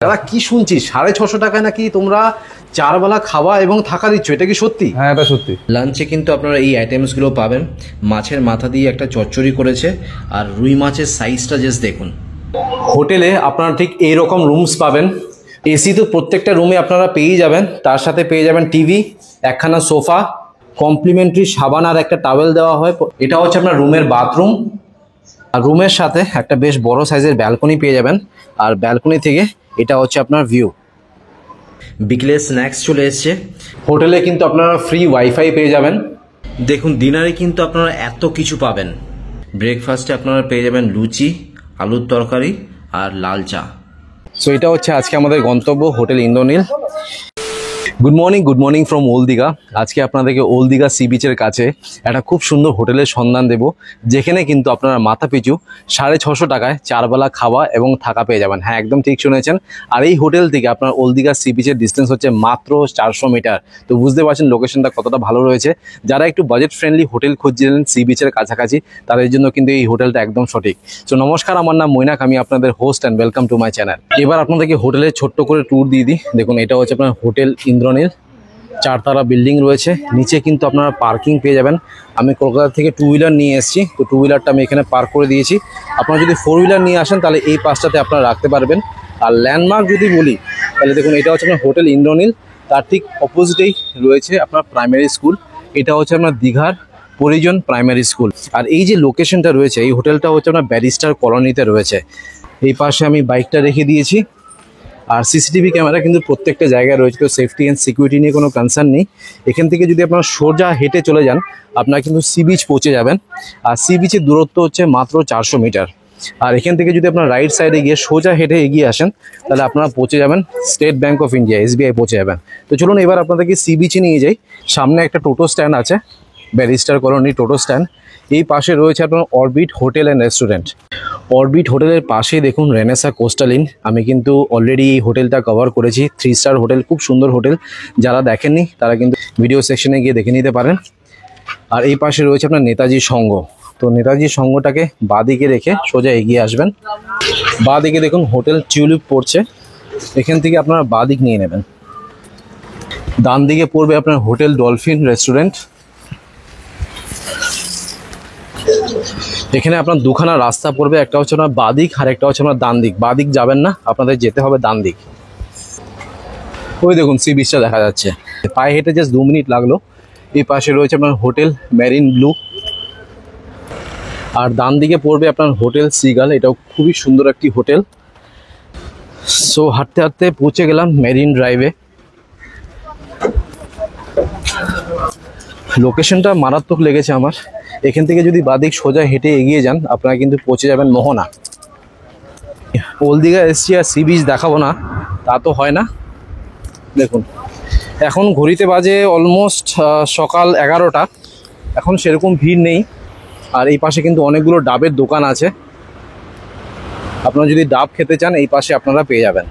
দাদা কি শুনছি 650 টাকায় নাকি তোমরা 4 বেলা খাওয়া এবং থাকা দিচ্ছ, এটা কি সত্যি? হ্যাঁ এটা সত্যি। লাঞ্চে কিন্তু আপনারা এই আইটেমসগুলো পাবেন। মাছের মাথা দিয়ে একটা চচ্চড়ি করেছে, আর রুই মাছের সাইজটা জাস্ট দেখুন। হোটেলে আপনারা ঠিক এইরকম রুমস পাবেন। এসি তো প্রত্যেকটা রুমে আপনারা পেয়েই যাবেন, তার সাথে পেয়ে যাবেন টিভি, একখানা সোফা, কমপ্লিমেন্টারি সাবান আর একটা টাওয়েল দেওয়া হয়। এটা হচ্ছে আপনার রুমের বাথরুম, আর রুমের সাথে একটা বেশ বড় সাইজের ব্যালকনি পেয়ে যাবেন। আর ব্যালকনি থেকে এটা হচ্ছে আপনার ভিউ। বিকেলে স্ন্যাক্স চলে এসছে। হোটেলে কিন্তু আপনারা ফ্রি ওয়াইফাই পেয়ে যাবেন। দেখুন ডিনারে কিন্তু আপনারা এত কিছু পাবেন। ব্রেকফাস্টে আপনারা পেয়ে যাবেন লুচি, আলুর তরকারি আর লাল চা। সো এটা হচ্ছে আজকে আমাদের গন্তব্য, hotel Indranil. Good morning from old Digha. আজকে আপনাদেরকে ওল্ড দীঘা সি বিচের কাছে একটা খুব সুন্দর হোটেলের সন্ধান দেব, যেখানে কিন্তু আপনারা মাথা পিছু 650 টাকায় 4 বেলা খাওয়া এবং থাকা পেয়ে যাবেন। হ্যাঁ একদম ঠিক শুনেছেন। আর এই হোটেল থেকে আপনার ওল্ড দীঘা সি বিচের ডিস্টেন্স হচ্ছে মাত্র 400 মিটার। তো বুঝতে পারছেন লোকেশনটা কতটা ভালো রয়েছে। যারা একটু বাজেট ফ্রেন্ডলি হোটেল খুঁজছিলেন সি বিচের কাছাকাছি, তাদের জন্য কিন্তু এই হোটেলটা একদম সঠিক। সো নমস্কার, আমার নাম মৈনাক, আমি আপনাদের host and welcome to my channel. এবার আপনাদেরকে হোটেলের ছোট্ট করে ট্যুর দিয়ে দিই। দেখুন এটা হচ্ছে আপনার হোটেল ইন্দ্রনীল, 4 তলা বিল্ডিং রয়েছে। নিচে কিন্তু আপনারা পার্কিং পেয়ে যাবেন। আমি কলকাতা থেকে 2 হুইলার নিয়ে এসেছি, তো 2 হুইলারটা আমি এখানে পার্ক করে দিয়েছি। আপনারা যদি 4 হুইলার নিয়ে আসেন তাহলে এই পাশটাতে আপনারা রাখতে পারবেন। আর ল্যান্ডমার্ক যদি বলি তাহলে দেখুন এটা হচ্ছে আপনার হোটেল ইন্দ্রনীল, তার ঠিক অপোজিটেই রয়েছে আপনার প্রাইমারি স্কুল। এটা হচ্ছে আপনার দীঘার পরিজন প্রাইমারি স্কুল। আর এই যে লোকেশনটা রয়েছে, এই হোটেলটা হচ্ছে আপনার ব্যারিস্টার কলোনিতে রয়েছে। এই পাশে আমি বাইকটা রেখে দিয়েছি। আর সিসিটিভি ক্যামেরা কিন্তু প্রত্যেকটা জায়গায় রয়েছে, তো সেফটি অ্যান্ড সিকিউরিটি নিয়ে কোনো কনসার্ন নেই। এখান থেকে যদি আপনারা সোজা হেঁটে চলে যান, আপনারা কিন্তু সি বিচ পৌঁছে যাবেন। আর সি বিচের দূরত্ব হচ্ছে মাত্র 400 মিটার। আর এখান থেকে যদি আপনারা রাইট সাইডে গিয়ে সোজা হেঁটে এগিয়ে আসেন, তাহলে আপনারা পৌঁছে যাবেন state bank of India, SBI পৌঁছে যাবেন। তো চলুন এবার আপনাদেরকে সি বিচে নিয়ে যাই। সামনে একটা টোটো স্ট্যান্ড আছে, ব্যারিস্টার কলোনি টোটো স্ট্যান্ড। এই পাশে রয়েছে আপনার orbit hotel and restaurant. Orbit হোটেলের পাশে দেখুন রেনেসা কোস্টাল ইন। আমি কিন্তু অলরেডি এই হোটেলটা কভার করেছি। 3 স্টার হোটেল, খুব সুন্দর হোটেল। যারা দেখেননি তারা কিন্তু ভিডিও সেকশনে গিয়ে দেখে নিতে পারেন। আর এই পাশে রয়েছে আপনার নেতাজি সংঘ। তো নেতাজি সংঘটাকে বাঁদিকে রেখে সোজা এগিয়ে আসবেন। বাঁদিকে দেখুন হোটেল টিউলিপ পড়ছে, এখান থেকে আপনারা বাঁদিক নিয়ে নেবেন। ডান দিকে পড়বে আপনার হোটেল ডলফিন রেস্টুরেন্ট। এখানে আপনার দুখানা রাস্তা পড়বে, একটা হচ্ছে আপনার বাঁদিক আর একটা হচ্ছে আপনার ডান দিক। বাঁদিক যাবেন না, আপনাদের যেতে হবে ডান দিক। ওই দেখুন সি বিচটা দেখা যাচ্ছে, পায়ে হেঁটে জাস্ট 2 মিনিট লাগলো। এই পাশে রয়েছে আপনার হোটেল মেরিন ব্লু। আর ডান দিকে পড়বে আপনার হোটেল সিগাল, এটাও খুবই সুন্দর একটি হোটেল। সো হাঁটতে হাঁটতে পৌঁছে গেলাম মেরিন ড্রাইভে। লোকেশনটা মারাত্মক লেগেছে আমার। এখান থেকে যদি বাদিক সোজা হেঁটে এগিয়ে যান, আপনারা কিন্তু পৌঁছে যাবেন মোহনা। ওল্ড দীঘা এসছি আর সি বিচ দেখাবো না তা তো হয় না। দেখুন এখন ঘড়িতে বাজে অলমোস্ট সকাল 11টা। এখন সেরকম ভিড় নেই। আর এই পাশে কিন্তু অনেকগুলো ডাবের দোকান আছে। আপনারা যদি ডাব খেতে চান এই পাশে আপনারা পেয়ে যাবেন।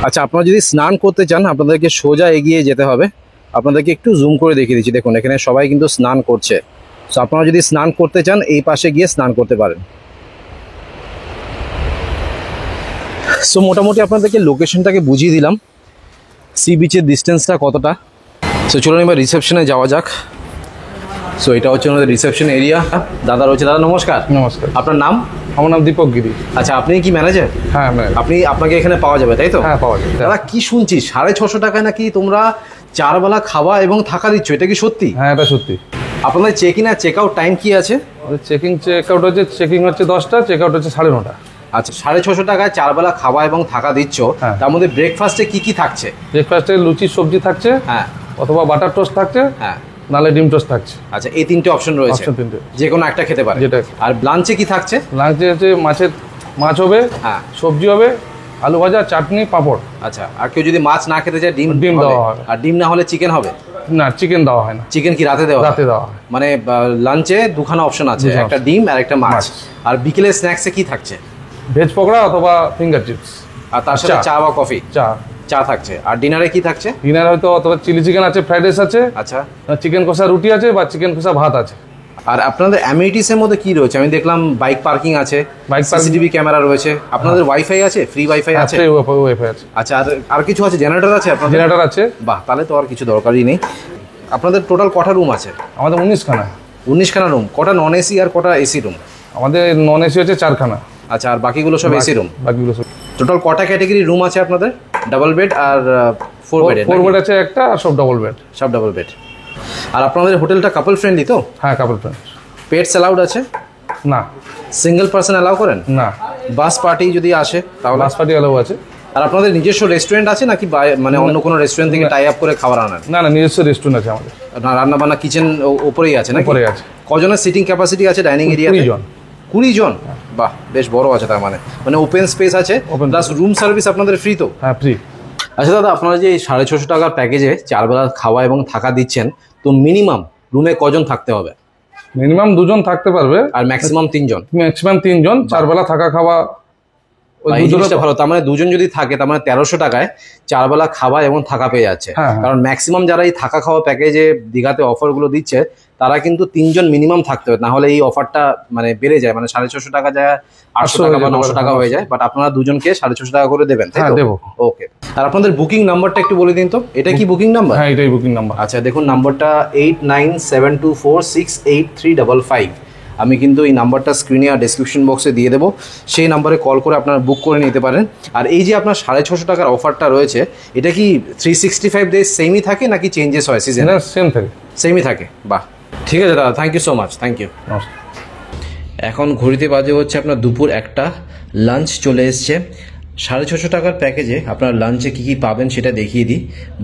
আচ্ছা, আপনারা যদি স্নান করতে চান আপনাদেরকে সোজা এগিয়ে যেতে হবে। আপনাদেরকে একটু জুম করে দেখিয়ে দিচ্ছি। দেখুন এখানে সবাই কিন্তু স্নান করছে। সো আপনারা যদি স্নান করতে চান এই পাশে গিয়ে স্নান করতে পারেন। সো মোটামুটি আপনাদেরকে লোকেশনটাকে বুঝিয়ে দিলাম, সি বিচের ডিস্টেন্সটা কতটা। সো চলুন এবার রিসেপশনে যাওয়া যাক। সো এটা হচ্ছে আমাদের রিসেপশন এরিয়া। দাদা রয়েছে। দাদা নমস্কার। নমস্কার। আপনার নাম? আমার নাম দীপক গিরি। আচ্ছা, আপনি কি ম্যানেজার? হ্যাঁ আপনাকে এখানে পাওয়া যাবে তাই তো? হ্যাঁ পাওয়া যাবে। দাদা কি শুনছি 650 টাকায় নাকি তোমরা 4 বেলা খাওয়া এবং থাকা দিচ্ছ, এটা কি সত্যি? হ্যাঁ এটা সত্যি। আপনাদের চেক ইন আর চেক আউট টাইম কি আছে? চেকিং হচ্ছে 10টা, চেক আউট হচ্ছে 9:30। আচ্ছা, 650 টাকায় 4 বেলা খাওয়া এবং থাকা দিচ্ছ। তার মধ্যে ব্রেকফাস্টে কি কি থাকছে? ব্রেকফাস্টে লুচি সবজি থাকছে, হ্যাঁ, অথবা বাটার টোস্ট থাকছে, হ্যাঁ, নালে ডিম টোস্ট থাকছে। আচ্ছা, এই 3টে অপশন রয়েছে, যে কোনো একটা খেতে পারে। আর লাঞ্চে কি থাকছে? লাঞ্চে হচ্ছে মাছ হবে, হ্যাঁ, সবজি হবে, আলু ভাজা, চাটনি, পাঁপড়। আচ্ছা, আর কেউ যদি মাছ না খেতে চায় ডিম দেওয়া হবে। আর ডিম না হলে চিকেন হবে? না, চিকেন দেওয়া হয় না। চিকেন কি রাতে দেওয়া হয়? মানে লাঞ্চে দুখানা অপশন আছে, একটা ডিম আর একটা মাছ। আর বিকেলে স্ন্যাক্সে কি থাকছে? ভেজ পকোড়া অথবা ফিঙ্গার চিপস। আর তার সাথে চা বা কফি? চা থাকছে। আর ডিনারে কি থাকছে? ডিনারে হয়তো অথবা চিলি চিকেন আছে, ফ্রাইড রাইস আছে, আচ্ছা, চিকেন কষা রুটি আছে বা চিকেন কষা ভাত আছে। আর আপনাদের অ্যামিনিটিসের মধ্যে কি রয়েছে? আমি দেখলাম বাইক পার্কিং আছে, সিসিটিভি ক্যামেরা রয়েছে, আপনাদের ওয়াইফাই আছে, ফ্রি ওয়াইফাই আছে? ওয়াইফাই আছে। আচ্ছা, আর কিছু আছে? জেনারেটর আছে আপনাদের? জেনারেটর আছে। বাহ, তাহলে তো আর কিছু দরকারই নেই। আপনাদের টোটাল কটা রুম আছে? আমাদের 19খানা। 19খানা রুম। কটা নন এসি আর কটা এসি রুম? আমাদের নন এসি হচ্ছে 4খানা। আচ্ছা, আর বাকিগুলো সব এসি রুম? বাকিগুলো সব। টোটাল কটা ক্যাটাগরি রুম আছে আপনাদের? ডাবল বেড আর 4 বেড? 4 বেড আছে একটা, আর সব ডাবল বেড। সব ডাবল বেড। আর আপনাদের হোটেলটা কাপল ফ্রেন্ডলি তো? হ্যাঁ, কাপল ফ্রেন্ড। পেটস অ্যালাউড আছে? না। সিঙ্গেল পার্সন অ্যালাউ করেন? না। বাস পার্টি যদি আসে তাহলে? বাস পার্টি অ্যালাউ আছে। আর আপনাদের নিজস্ব রেস্টুরেন্ট আছে নাকি মানে অন্য কোনো রেস্টুরেন্ট থেকে টাই আপ করে খাবার আনেন? না, নিজস্ব রেস্টুরেন্ট আছে আমাদের। রান্না বান্না কিচেন ওপরেই আছে নাকি? উপরে আছে। কজনের সিটিং ক্যাপাসিটি আছে ডাইনিং এরিয়া? 20 জন। 20 জন? বাহ, বেশ বড় আছে তার মানে ওপেন স্পেস আছে, প্লাস রুম সার্ভিস আপনাদের ফ্রি তো? হ্যাঁ, ফ্রি। আচ্ছা দাদা, আপনারা যে 650 টাকার প্যাকেজে 4 বেলা খাওয়া এবং থাকা দিচ্ছেন, তো মিনিমাম রুমে কজন থাকতে হবে? মিনিমাম 2 জন থাকতে পারবে, আর ম্যাক্সিমাম 3 জন? ম্যাক্সিমাম 3 জন। 4 বেলা থাকা খাওয়া এই জিনিসটা ভালো। তার মানে 2 জন যদি থাকে তার মানে 1300 টাকায় 4 বেলা খাওয়া এবং থাকা পেয়ে যাচ্ছে। কারণ ম্যাক্সিমাম যারা এই থাকা খাওয়া প্যাকেজে দীঘাতে অফারগুলো দিচ্ছে তারা কিন্তু 3 জন মিনিমাম থাকতে হবে, না হলে এই অফারটা বেড়ে যায়, 650 টাকা যায় 800 টাকা বা 900 টাকা হয়ে যায়। বাট আপনারা 2 জনকে 650 টাকা করে দেবেন, তাই তো? দেবো। ওকে। আর আপনাদের বুকিং নাম্বারটা একটু বলে দিন তো। এটা কি বুকিং নাম্বার? হ্যাঁ, এটাই বুকিং নাম্বার। আচ্ছা, দেখুন নাম্বারটা 8972468355। আমি কিন্তু এই নাম্বারটা স্ক্রিনে আর ডেসক্রিপশন বক্সে দিয়ে দেবো, সেই নাম্বারে কল করে আপনারা বুক করে নিতে পারেন। আর এই যে আপনার 650 টাকার অফারটা রয়েছে, এটা কি 365 ডেজ সেমই থাকে নাকি চেঞ্জেস হয় সিজনে? সেম থাকে। সেমই থাকে। বাহ, ঠিক আছে দাদা, thank you so much. Thank you. এখন ঘড়িতে বাজে হচ্ছে আপনার দুপুর 1টা। লাঞ্চ চলে এসছে। 650 টাকার প্যাকেজে আপনার লাঞ্চে কী কী পাবেন সেটা দেখিয়ে দিই।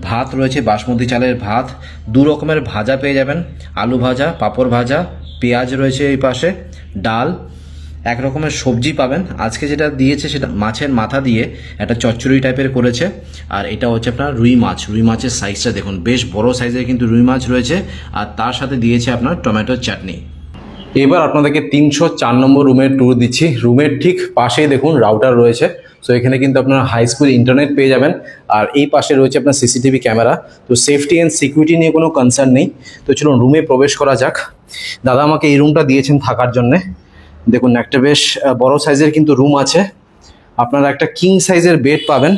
ভাত রয়েছে, বাসমতি চালের ভাত, 2 রকমের ভাজা পেয়ে যাবেন, আলু ভাজা, পাঁপড় ভাজা, পেঁয়াজ রয়েছে এই পাশে, ডাল, 1 রকমের সবজি পাবেন। আজকে যেটা দিয়েছে সেটা মাছের মাথা দিয়ে একটা চচ্চড়ি টাইপের করেছে। আর এটা হচ্ছে আপনার রুই মাছ। রুই মাছের সাইজটা দেখুন, বেশ বড় সাইজের কিন্তু রুই মাছ রয়েছে। আর তার সাথে দিয়েছে আপনার টমেটোর চাটনি। এবার আপনাদেরকে 304 নম্বর রুমের ট্যুর দিচ্ছি। রুমের ঠিক পাশেই দেখুন রাউটার রয়েছে। সো এখানে কিন্তু আপনারা হাই স্পিড ইন্টারনেট পেয়ে যাবেন। আর এই পাশে রয়েছে আপনার সিসিটিভি ক্যামেরা। তো সেফটি অ্যান্ড সিকিউরিটি নিয়ে কোনো কনসার্ন নেই। তো চলুন রুমে প্রবেশ করা যাক। দাদা আমাকে এই রুমটা দিয়েছেন থাকার জন্যে। দেখুন একটা বেশ বড় সাইজের কিন্তু রুম আছে। আপনারা একটা কিং সাইজের বেড পাবেন।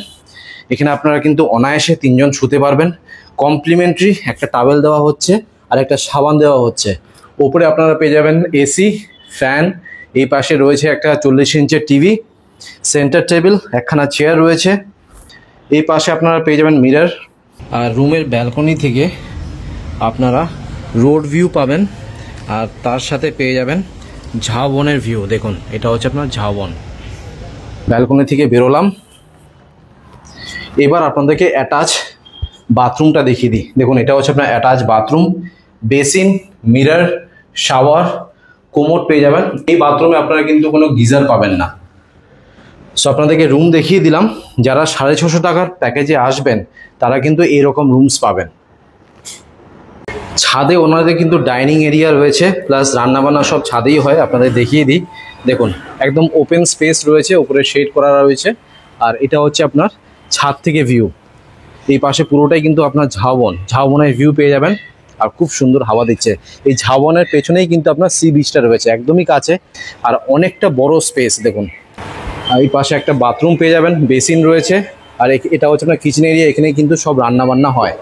এখানে আপনারা কিন্তু অনায়াসে 3 জন শুতে পারবেন। কমপ্লিমেন্টারি একটা টাওয়েল দেওয়া হচ্ছে আর একটা সাবান দেওয়া হচ্ছে। ওপরে আপনারা পেয়ে যাবেন এসি, ফ্যান, এই পাশে রয়েছে একটা 40 ইঞ্চের টিভি, সেন্টার টেবিল, একখানা চেয়ার রয়েছে। এই পাশে আপনারা পেয়ে যাবেন মিরর। আর রুমের ব্যালকনি থেকে আপনারা রোড ভিউ পাবেন। আর তার সাথে পেয়ে যাবেন ঝাউবনের ভিউ। দেখুন এটা হচ্ছে আপনার ঝাউবন। ব্যালকনি থেকে বেরোলাম। এবার আপনাদেরকে অ্যাটাচ বাথরুমটা দেখিয়ে দিই। দেখুন এটা হচ্ছে আপনার attach bathroom, basin, mirror, shower, commode পেয়ে যাবেন। এই বাথরুমে আপনারা কিন্তু কোনো গিজার পাবেন না। সো আপনাদেরকে রুম দেখিয়ে দিলাম। যারা 650 টাকার প্যাকেজে আসবেন তারা কিন্তু এরকম রুমস পাবেন। ছাদে ওনাদের কিন্তু ডাইনিং এরিয়া রয়েছে, প্লাস রান্নাবান্না সব ছাদেই হয়। আপনাদের দেখিয়ে দিই। দেখুন একদম ওপেন স্পেস রয়েছে, উপরে শেড করা রয়েছে। আর এটা হচ্ছে আপনার ছাদ থেকে ভিউ। এই পাশে পুরোটাই কিন্তু আপনার ঝাউবনের ভিউ পেয়ে যাবেন। আর খুব সুন্দর হাওয়া দিচ্ছে। এই ঝাউবনের পেছনেই কিন্তু আপনার সি বিচটা রয়েছে একদমই কাছে। আর অনেকটা বড় স্পেস দেখুন। আর এই পাশে একটা বাথরুম পেয়ে যাবেন, বেসিন রয়েছে। আর এটা হচ্ছে আপনার কিচেন এরিয়া, এখানে কিন্তু সব রান্নাবান্না হয়।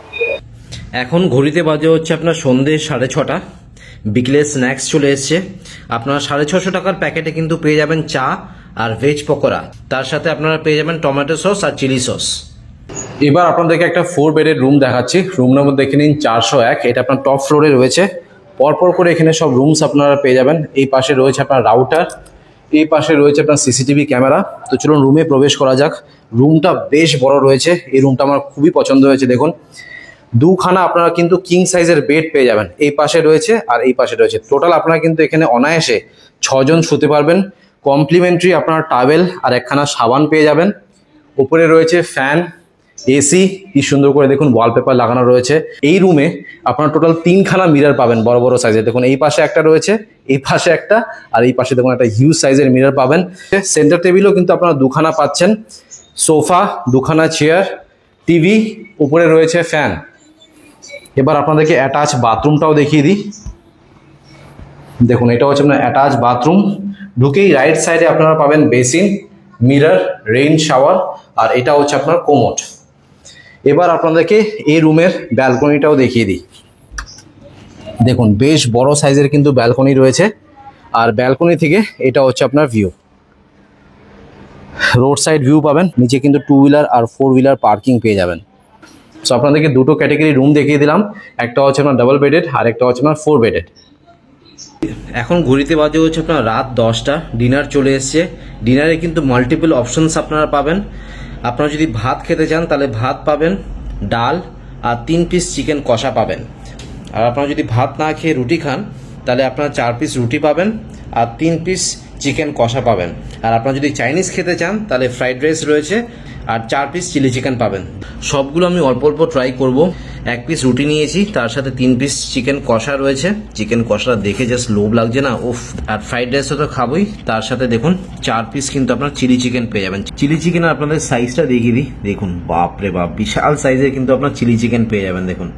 এখন ঘড়িতে বাজে হচ্ছে আপনার সন্ধ্যে 6:30। বিকেলের স্ন্যাক্স চলে এসছে। আপনারা 650 টাকার প্যাকেটে কিন্তু পেয়ে যাবেন চা আর ভেজ পকোড়া, তার সাথে আপনারা পেয়ে যাবেন টমেটো সস আর চিলি সস। এবার আপনাদেরকে একটা 4 বেডের রুম দেখাচ্ছি। রুম নম্বর দেখে নিন 401। এটা আপনার টপ ফ্লোরে রয়েছে। পরপর করে এখানে সব রুমস আপনারা পেয়ে যাবেন। এই পাশে রয়েছে আপনার রাউটার, এই পাশে রয়েছে আপনার সিসিটিভি ক্যামেরা। তো চলুন রুমে প্রবেশ করা যাক। রুমটা বেশ বড় রয়েছে। এই রুমটা আমার খুবই পছন্দ হয়েছে। দেখুন 2খানা আপনারা কিন্তু কিং সাইজের বেড পেয়ে যাবেন। এই পাশে রয়েছে আর এই পাশে রয়েছে। টোটাল আপনারা কিন্তু এখানে অনায়াসে 6 জন শুতে পারবেন। কমপ্লিমেন্টারি আপনারা টাওয়েল আর একখানা সাবান পেয়ে যাবেন। উপরে রয়েছে ফ্যান, এসি, কি সুন্দর করে দেখুন ওয়ালপেপার লাগানো রয়েছে। এই রুমে আপনারা টোটাল 3খানা মিরর পাবেন বড় বড় সাইজের। দেখুন এই পাশে একটা রয়েছে, এই পাশে একটা, আর এই পাশে দেখুন একটা হিউজ সাইজের মিরর পাবেন। সেন্টার টেবিলও কিন্তু আপনারা 2খানা পাচ্ছেন, সোফা, 2খানা চেয়ার, টিভি, উপরে রয়েছে ফ্যান। এবার আপনাদেরকে অ্যাটাচ বাথরুমটাও দেখিয়ে দিই। দেখুন এটা হচ্ছে আপনার অ্যাটাচ বাথরুম। ঢুকেই রাইট সাইডে আপনারা পাবেন বেসিন, মিরর, রেইন শাওয়ার, আর এটা হচ্ছে আপনার কোমোড। এবার আপনাদেরকে এই রুমের ব্যালকনিটাও দেখিয়ে দিই। দেখুন বেশ বড় সাইজের কিন্তু ব্যালকনি রয়েছে, আর ব্যালকনি থেকে এটা হচ্ছে আপনার ভিউ, রোড সাইড ভিউ পাবেন। নিচে কিন্তু 2 হুইলার আর 4 হুইলার পার্কিং পেয়ে যাবেন। সো আপনাদেরকে দুটো ক্যাটাগরি রুম দেখিয়ে দিলাম, একটা হচ্ছে আপনার ডাবল বেডেড আর একটা হচ্ছে আপনার 4 বেডেড। এখন ঘড়িতে বাজে হচ্ছে আপনার রাত 10টা, ডিনার চলে এসছে। ডিনারে কিন্তু মাল্টিপল অপশনস আপনারা পাবেন। আপনারা যদি ভাত খেতে চান তাহলে ভাত পাবেন, ডাল আর 3 পিস চিকেন কষা পাবেন। আর আপনারা যদি ভাত না খেয়ে রুটি খান তাহলে আপনারা 4 পিস রুটি পাবেন আর 3 পিস চিকেন কষা পাবেন। আর আপনারা যদি চাইনিজ খেতে চান তাহলে ফ্রাইড রাইস রয়েছে আর 4 পিস চিলি চিকেন পাবেন। সবগুলো আমি অল্প অল্প ট্রাই করব। 1 পিস রুটি নিয়েছি, তার সাথে 3 পিস চিকেন কষা রয়েছে। চিকেন কষা দেখে জাস্ট লোভ লাগছে না, উফ। আর ফ্রাইড রাইসও তো খাবোই, তার সাথে দেখুন 4 পিস কিন্তু আপনার চিলি চিকেন পেয়ে যাবেন। চিলি চিকেন আপনাদের সাইজটা দেখিয়ে দিই, দেখুন বাপরে বাপ, বিশাল সাইজের কিন্তু আপনার চিলি চিকেন পেয়ে যাবেন। দেখুন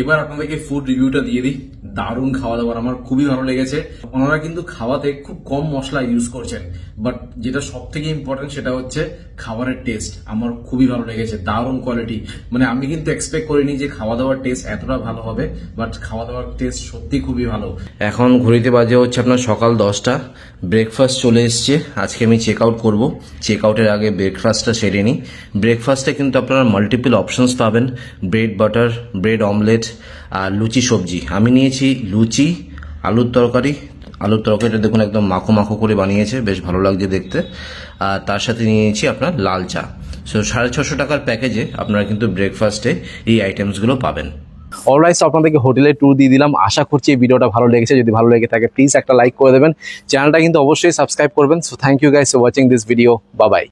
এবার আপনাদেরকে ফুড রিভিউটা দিয়ে দিই। দারুণ খাওয়া দাওয়ার, আমার খুবই ভালো লেগেছে। ওনারা কিন্তু খাওয়াতে খুব কম মশলা ইউজ করছেন, বাট যেটা সব থেকে ইম্পর্টেন্ট সেটা হচ্ছে খাবারের টেস্ট। আমার খুবই ভালো লেগেছে, দারুণ কোয়ালিটি। মানে আমি কিন্তু এক্সপেক্ট করিনি যে খাওয়া দাওয়ার টেস্ট এতটা ভালো হবে, বাট খাওয়া দাওয়ার টেস্ট সত্যি খুবই ভালো। এখন ঘড়িতে বাজে হচ্ছে আপনার সকাল 10টা, ব্রেকফাস্ট চলে এসছে। আজকে আমি চেক আউট করবো, চেক আউটের আগে ব্রেকফাস্টটা সেরে নিই। ব্রেকফাস্টে কিন্তু আপনারা মাল্টিপল অপশনস পাবেন, ব্রেড বাটার, ব্রেড অমলেট আর লুচি সবজি। আমি নিয়েছি লুচি, আলুর তরকারি। আলুর তরকারিটা দেখুন একদম মাখো মাখো করে বানিয়েছে, বেশ ভালো লাগছে দেখতে। আর তার সাথে নিয়েছি আপনার লাল চা। সো 650 টাকার প্যাকেজে আপনারা কিন্তু ব্রেকফাস্টে এই আইটেমসগুলো পাবেন। অলরাইট, আপনাদেরকে হোটেলের ট্যুর দিয়ে দিলাম। আশা করছি এই ভিডিওটা ভালো লেগেছে। যদি ভালো লেগে থাকে প্লিজ একটা লাইক করে দেবেন, চ্যানেলটা কিন্তু অবশ্যই সাবস্ক্রাইব করবেন। So thank you guys for watching this video. Bye by.